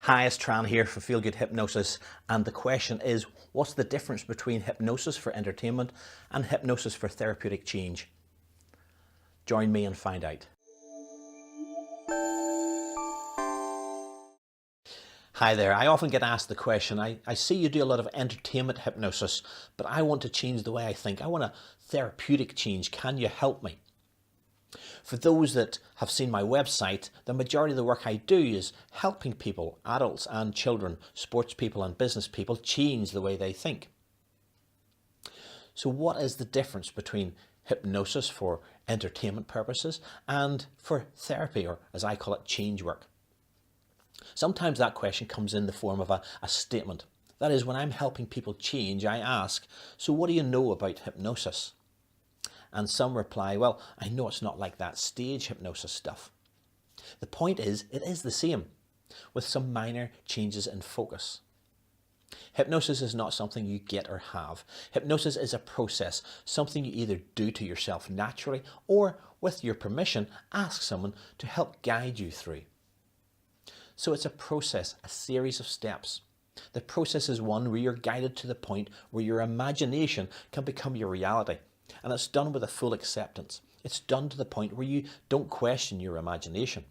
Hi, it's Turan here for Feel Good Hypnosis, and the question is, what's the difference between hypnosis for entertainment and hypnosis for therapeutic change? Join me and find out. Hi there, I often get asked the question, I see you do a lot of entertainment hypnosis, but I want to change the way I think. I want a therapeutic change. Can you help me? For those that have seen my website, the majority of the work I do is helping people, adults and children, sports people and business people, change the way they think. So what is the difference between hypnosis for entertainment purposes and for therapy, or as I call it, change work? Sometimes that question comes in the form of a statement. That is, when I'm helping people change, I ask, so what do you know about hypnosis? And some reply, well, I know it's not like that stage hypnosis stuff. The point is, it is the same, with some minor changes in focus. Hypnosis is not something you get or have. Hypnosis is a process, something you either do to yourself naturally or, with your permission, ask someone to help guide you through. So it's a process, a series of steps. The process is one where you're guided to the point where your imagination can become your reality. And it's done with a full acceptance. It's done to the point where you don't question your imagination.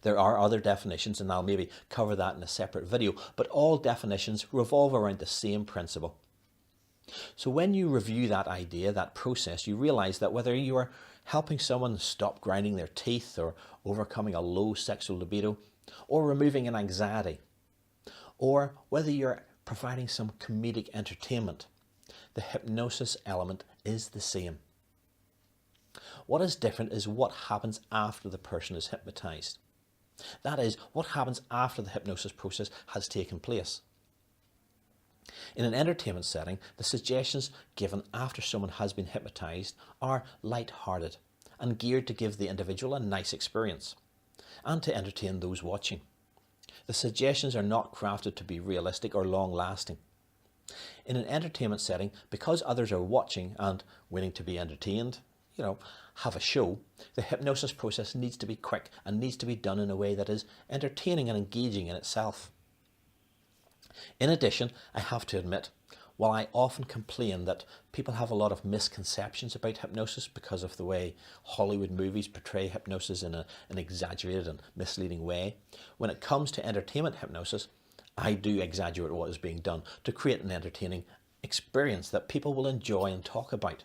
There are other definitions, and I'll maybe cover that in a separate video, but all definitions revolve around the same principle. So when you review that idea, that process, you realize that whether you are helping someone stop grinding their teeth, or overcoming a low sexual libido, or removing an anxiety, or whether you're providing some comedic entertainment, the hypnosis element is the same. What is different is what happens after the person is hypnotized. That is, what happens after the hypnosis process has taken place. In an entertainment setting, the suggestions given after someone has been hypnotized are light-hearted and geared to give the individual a nice experience and to entertain those watching. The suggestions are not crafted to be realistic or long-lasting. In an entertainment setting, because others are watching and waiting to be entertained, have a show, the hypnosis process needs to be quick and needs to be done in a way that is entertaining and engaging in itself. In addition, I have to admit, while I often complain that people have a lot of misconceptions about hypnosis because of the way Hollywood movies portray hypnosis in an exaggerated and misleading way, when it comes to entertainment hypnosis, I do exaggerate what is being done to create an entertaining experience that people will enjoy and talk about.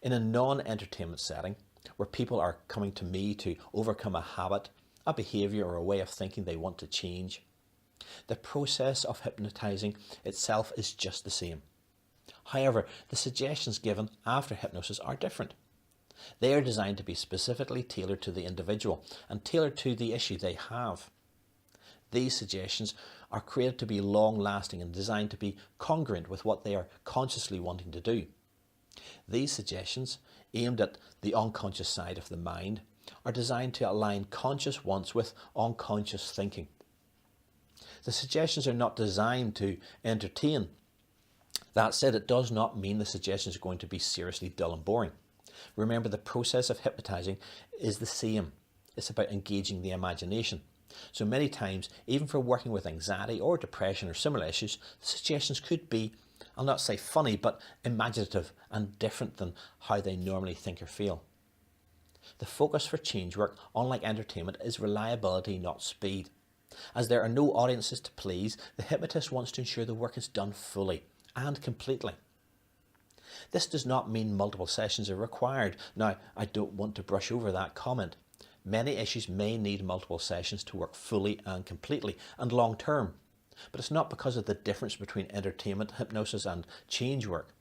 In a non-entertainment setting, where people are coming to me to overcome a habit, a behaviour or a way of thinking they want to change, the process of hypnotizing itself is just the same. However, the suggestions given after hypnosis are different. They are designed to be specifically tailored to the individual and tailored to the issue they have. These suggestions are created to be long-lasting and designed to be congruent with what they are consciously wanting to do. These suggestions, aimed at the unconscious side of the mind, are designed to align conscious wants with unconscious thinking. The suggestions are not designed to entertain. That said, it does not mean the suggestions are going to be seriously dull and boring. Remember, the process of hypnotizing is the same. It's about engaging the imagination. So many times, even for working with anxiety or depression or similar issues, the suggestions could be, I'll not say funny, but imaginative and different than how they normally think or feel. The focus for change work, unlike entertainment, is reliability, not speed. As there are no audiences to please, the hypnotist wants to ensure the work is done fully and completely. This does not mean multiple sessions are required. Now, I don't want to brush over that comment. Many issues may need multiple sessions to work fully and completely and long term. But it's not because of the difference between entertainment, hypnosis and change work.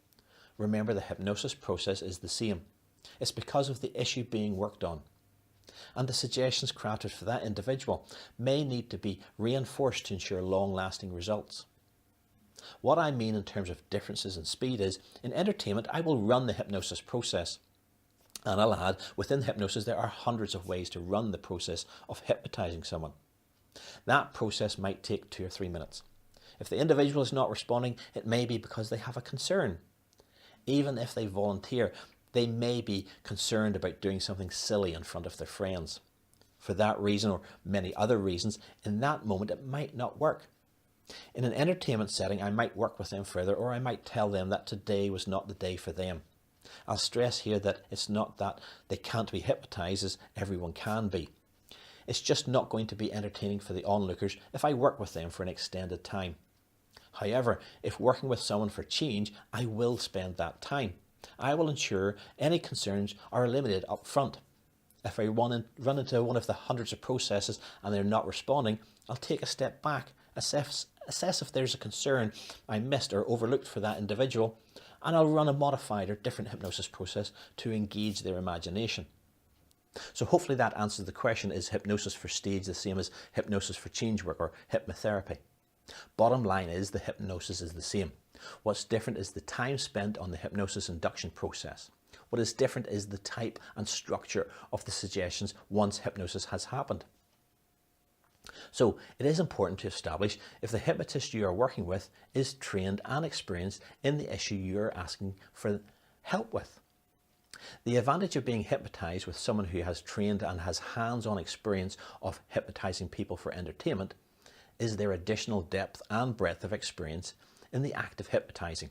Remember, the hypnosis process is the same. It's because of the issue being worked on. And the suggestions crafted for that individual may need to be reinforced to ensure long-lasting results. What I mean in terms of differences in speed is, in entertainment, I will run the hypnosis process. And I'll add, within hypnosis, there are hundreds of ways to run the process of hypnotizing someone. That process might take 2 or 3 minutes. If the individual is not responding, it may be because they have a concern. Even if they volunteer, they may be concerned about doing something silly in front of their friends. For that reason or many other reasons, in that moment it might not work. In an entertainment setting, I might work with them further, or I might tell them that today was not the day for them. I'll stress here that it's not that they can't be hypnotized, as everyone can be. It's just not going to be entertaining for the onlookers if I work with them for an extended time. However, if working with someone for change, I will spend that time. I will ensure any concerns are limited up front. If I run into one of the hundreds of processes and they're not responding, I'll take a step back, assess if there's a concern I missed or overlooked for that individual, and I'll run a modified or different hypnosis process to engage their imagination. So hopefully that answers the question, is hypnosis for stage the same as hypnosis for change work or hypnotherapy? Bottom line is the hypnosis is the same. What's different is the time spent on the hypnosis induction process. What is different is the type and structure of the suggestions once hypnosis has happened. So it is important to establish if the hypnotist you are working with is trained and experienced in the issue you are asking for help with. The advantage of being hypnotized with someone who has trained and has hands-on experience of hypnotizing people for entertainment is their additional depth and breadth of experience in the act of hypnotizing.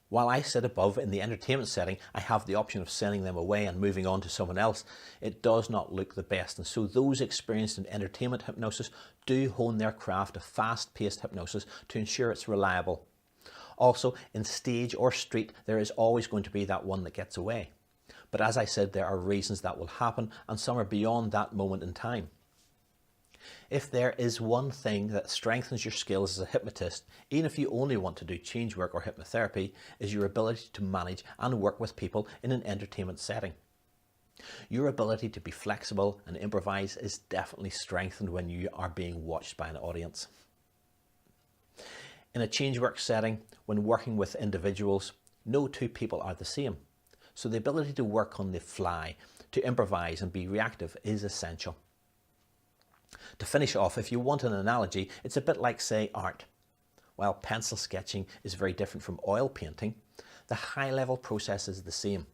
While I sit above in the entertainment setting, I have the option of sending them away and moving on to someone else. It does not look the best, and so those experienced in entertainment hypnosis do hone their craft of fast-paced hypnosis to ensure it's reliable. Also, in stage or street, there is always going to be that one that gets away. But as I said, there are reasons that will happen, and some are beyond that moment in time. If there is one thing that strengthens your skills as a hypnotist, even if you only want to do change work or hypnotherapy, is your ability to manage and work with people in an entertainment setting. Your ability to be flexible and improvise is definitely strengthened when you are being watched by an audience. In a change work setting, when working with individuals, no two people are the same. So the ability to work on the fly, to improvise and be reactive is essential. To finish off, if you want an analogy, it's a bit like, say, art. While pencil sketching is very different from oil painting, the high-level process is the same.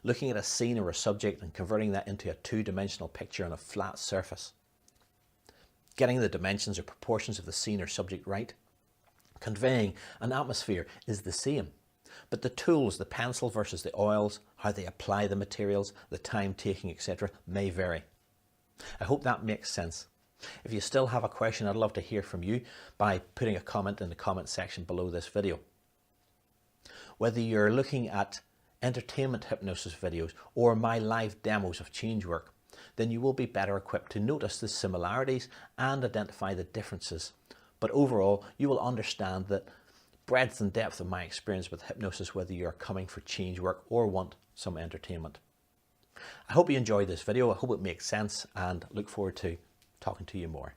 Looking at a scene or a subject and converting that into a two-dimensional picture on a flat surface. Getting the dimensions or proportions of the scene or subject right. Conveying an atmosphere is the same. But the tools, the pencil versus the oils, how they apply the materials, the time taking, etc. may vary. I hope that makes sense. If you still have a question, I'd love to hear from you by putting a comment in the comment section below this video. Whether you're looking at entertainment hypnosis videos or my live demos of change work, then you will be better equipped to notice the similarities and identify the differences. But overall, you will understand the breadth and depth of my experience with hypnosis, whether you're coming for change work or want some entertainment. I hope you enjoyed this video. I hope it makes sense, and look forward to talking to you more.